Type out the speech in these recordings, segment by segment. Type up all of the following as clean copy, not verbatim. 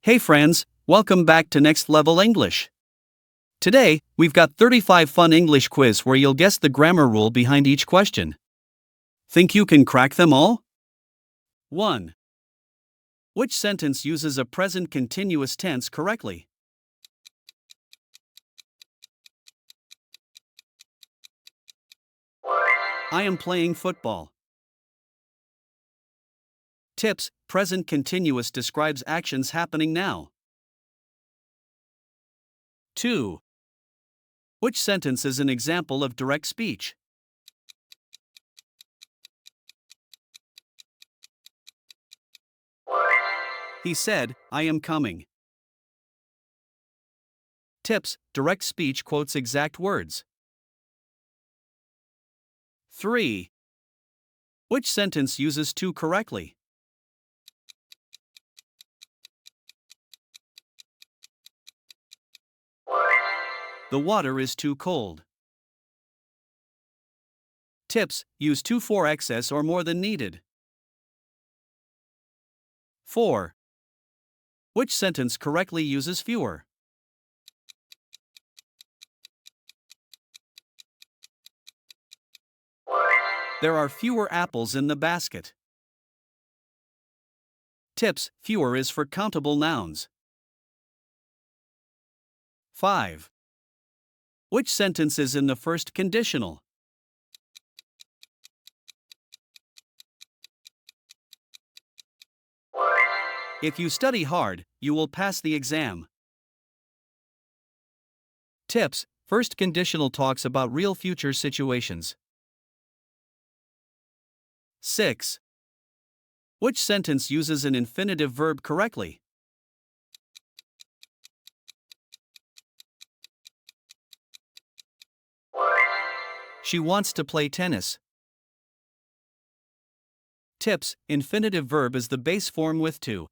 Hey friends, welcome back to Next Level English. Today, we've got 35 fun English quiz where you'll guess the grammar rule behind each question. Think you can crack them all? 1. Which sentence uses a present continuous tense correctly? I am playing football. Tips: present continuous describes actions happening now. 2. Which sentence is an example of direct speech? He said, I am coming. Tips: direct speech quotes exact words. 3. Which sentence uses to correctly? The water is too cold. Tips: use to for excess or more than needed. 4. Which sentence correctly uses fewer? There are fewer apples in the basket. Tips: fewer is for countable nouns. 5. Which sentence is in the first conditional? If you study hard, you will pass the exam. Tips: first conditional talks about real future situations. 6. Which sentence uses an infinitive verb correctly? She wants to play tennis. Tips: infinitive verb is the base form with to.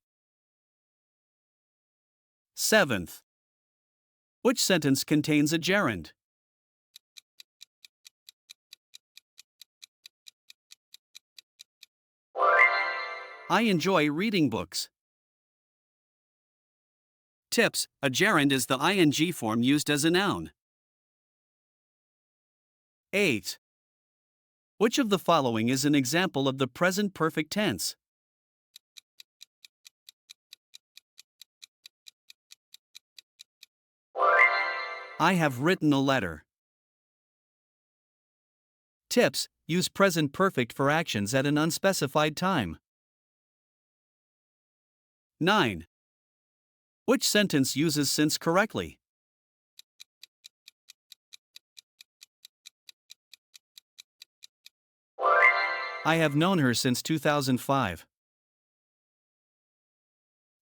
7th. Which sentence contains a gerund? I enjoy reading books. Tips: a gerund is the ing form used as a noun. 8. Which of the following is an example of the present perfect tense? I have written a letter. Tips: use present perfect for actions at an unspecified time. 9. Which sentence uses since correctly? I have known her since 2005.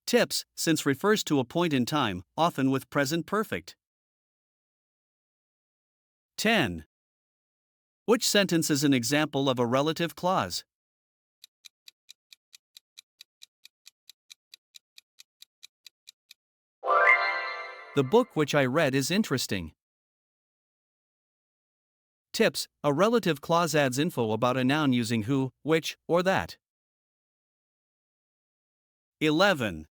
Tips: since refers to a point in time, often with present perfect. 10. Which sentence is an example of a relative clause? The book which I read is interesting. Tips: a relative clause adds info about a noun using who, which, or that. 11.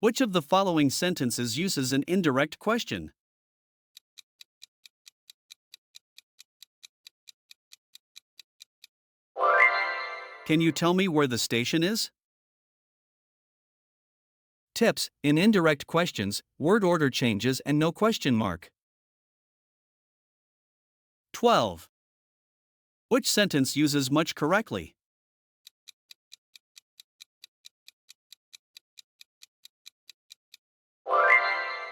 Which of the following sentences uses an indirect question? Can you tell me where the station is? Tips: in indirect questions, word order changes and no question mark. 12. Which sentence uses much correctly?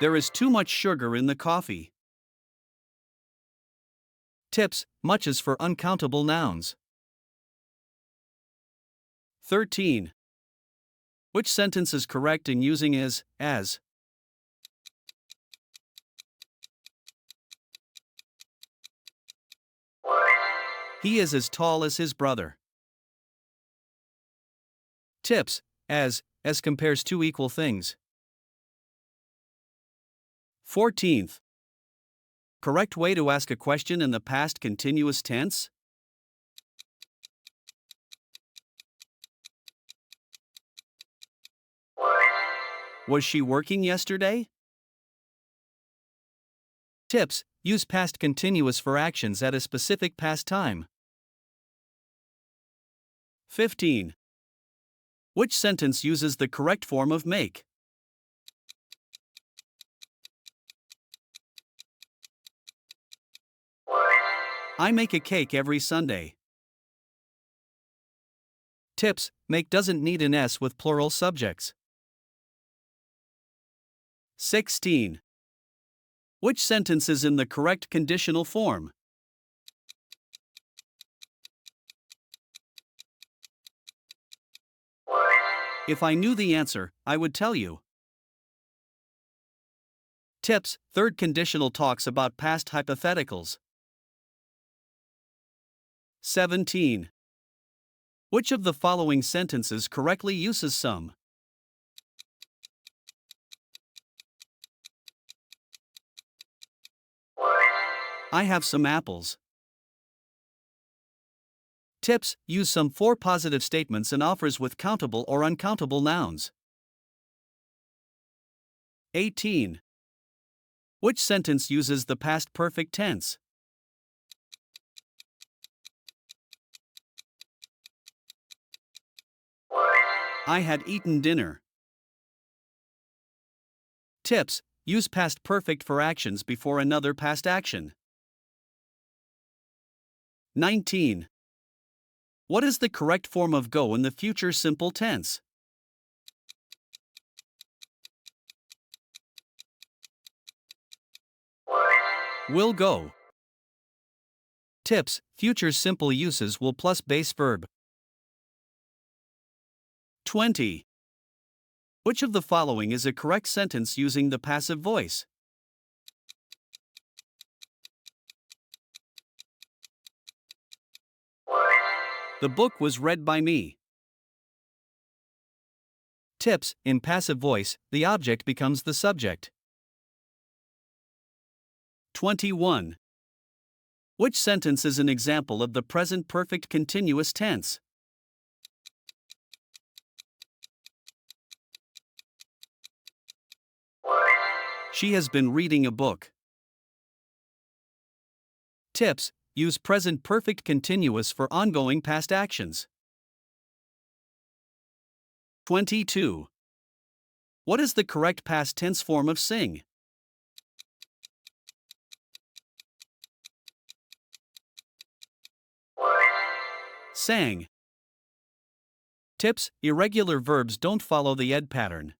There is too much sugar in the coffee. Tips: much is for uncountable nouns. 13. Which sentence is correct in using is, as? He is as tall as his brother. Tips: as compares two equal things. 14th. Correct way to ask a question in the past continuous tense? Was she working yesterday? Tips: use past continuous for actions at a specific past time. 15. Which sentence uses the correct form of make? I make a cake every Sunday. Tips: make doesn't need an S with plural subjects. 16. Which sentence is in the correct conditional form? If I knew the answer, I would tell you. Tips: third conditional talks about past hypotheticals. 17. Which of the following sentences correctly uses some? I have some apples. Tips: use some for positive statements and offers with countable or uncountable nouns. 18. Which sentence uses the past perfect tense? I had eaten dinner. Tips: use past perfect for actions before another past action. 19. What is the correct form of go in the future simple tense? Will go. Tips: future simple uses will plus base verb. 20. Which of the following is a correct sentence using the passive voice? The book was read by me. Tips: in passive voice, the object becomes the subject. 21. Which sentence is an example of the present perfect continuous tense? She has been reading a book. Tips: use present perfect continuous for ongoing past actions. 22. What is the correct past tense form of sing? Sang. Tips: irregular verbs don't follow the ed pattern.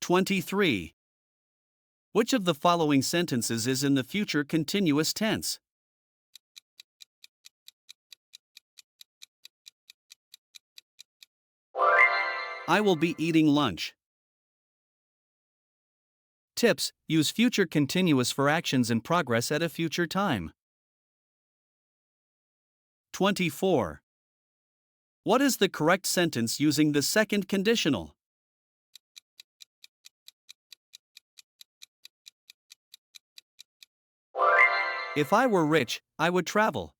23. Which of the following sentences is in the future continuous tense? I will be eating lunch. Tips: use future continuous for actions in progress at a future time. 24. What is the correct sentence using the second conditional? If I were rich, I would travel.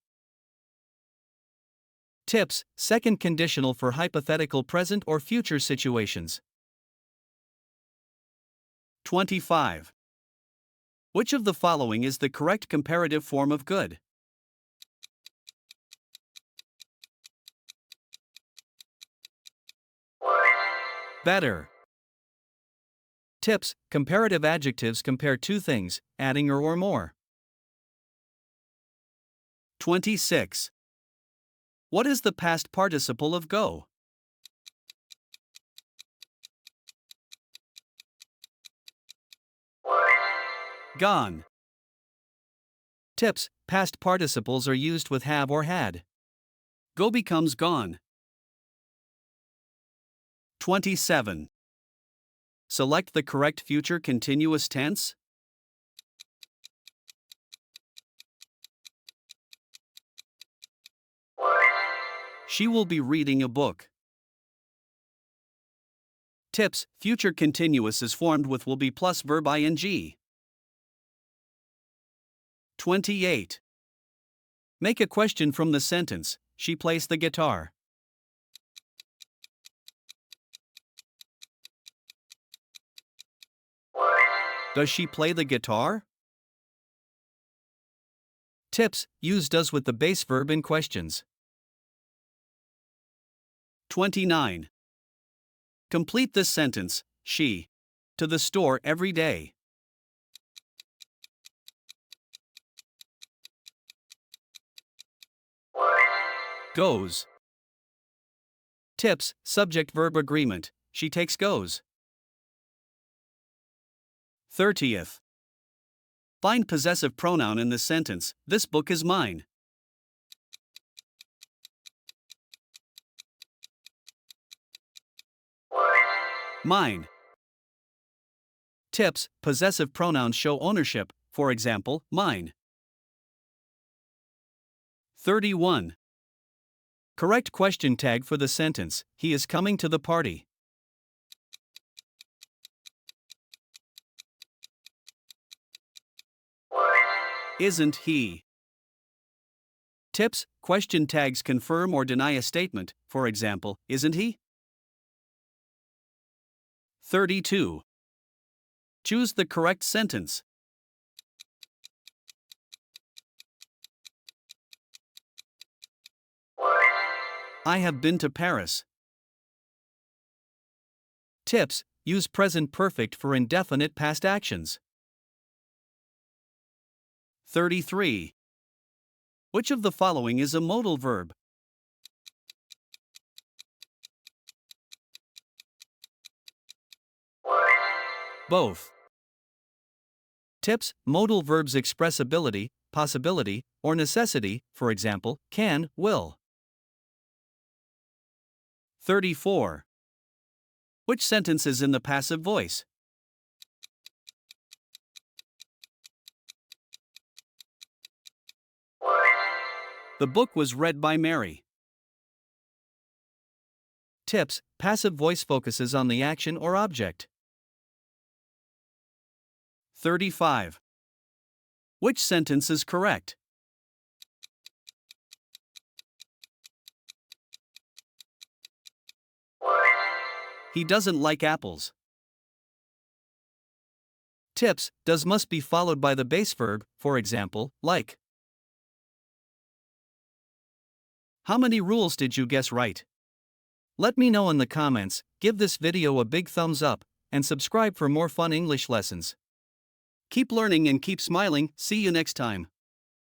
Tips: second conditional for hypothetical present or future situations. 25. Which of the following is the correct comparative form of good? Better. Tips: comparative adjectives compare two things, adding or more. 26. What is the past participle of go? Gone. Tips: past participles are used with have or had. Go becomes gone. 27. Select the correct future continuous tense. She will be reading a book. Tips: future continuous is formed with will be plus verb ing. 28. Make a question from the sentence, she plays the guitar. Does she play the guitar? Tips: use does with the base verb in questions. 29. Complete this sentence. She to the store every day. Goes. Tips: subject verb agreement. She takes goes. 30th. Find possessive pronoun in this sentence. This book is mine. Mine. Tips: possessive pronouns show ownership. For example, mine. 31. Correct question tag for the sentence. He is coming to the party. Isn't he? Tips: question tags confirm or deny a statement. For example, isn't he? 32. Choose the correct sentence. I have been to Paris. Tips: use present perfect for indefinite past actions. 33. Which of the following is a modal verb? Both. Tips: modal verbs express ability, possibility, or necessity, for example, can, will. 34. Which sentence is in the passive voice? The book was read by Mary. Tips: passive voice focuses on the action or object. 35. Which sentence is correct? He doesn't like apples. Tips: does must be followed by the base verb, for example, like. How many rules did you guess right? Let me know in the comments, give this video a big thumbs up, and subscribe for more fun English lessons. Keep learning and keep smiling. See you next time.